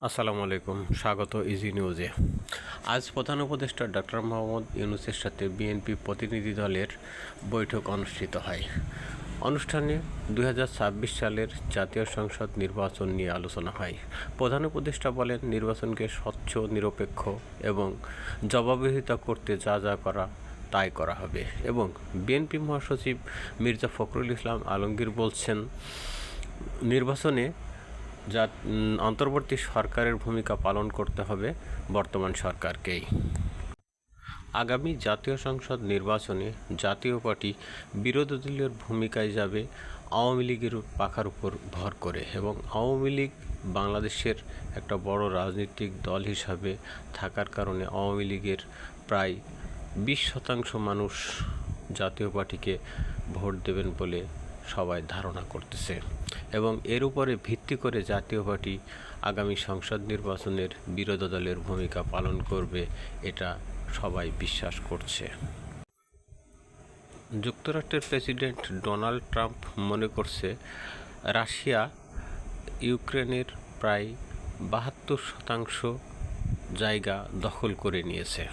আসসালামু আলাইকুম, স্বাগত ইজি নিউজে। আজ প্রধান উপদেষ্টা ডক্টর মোহাম্মদ ইউনূসের সাথে বিএনপি প্রতিনিধি দলের বৈঠক অনুষ্ঠিত হয়। অনুষ্ঠানে 2026 সালের জাতীয় সংসদ নির্বাচন নিয়ে আলোচনা হয়। প্রধান উপদেষ্টা বলেন, নির্বাচনকে স্বচ্ছ, নিরপেক্ষ এবং জবাবদিহিতা করতে যা যা করা তাই করা হবে। এবং বিএনপি মহাসচিব মির্জা ফখরুল ইসলাম আলমগীর বলছেন, নির্বাচনে অন্তর্বর্তী সরকারের ভূমিকা পালন করতে হবে বর্তমান সরকারকেই। আগামী জাতীয় সংসদ নির্বাচনে জাতীয় পার্টি বিরোধী দলের ভূমিকায় যাবে আওয়ামী লীগের পাখার উপর ভর করে, এবং আওয়ামী লীগ বাংলাদেশের একটা বড় রাজনৈতিক দল হিসাবে থাকার কারণে আওয়ামী লীগের প্রায় 20% মানুষ জাতীয় পার্টিকে ভোট দেবেন বলে সবাই ধারণা করতেছে, এবং এর উপরে ভিত্তি করে জাতীয় পার্টি আগামী সংসদ নির্বাচনের বিরোধী দলের ভূমিকা পালন করবে, এটা সবাই বিশ্বাস করছে। যুক্তরাষ্ট্রের প্রেসিডেন্ট ডোনাল্ড ট্রাম্প মনে করছে, রাশিয়া ইউক্রেনের প্রায় 72% জায়গা দখল করে নিয়েছে।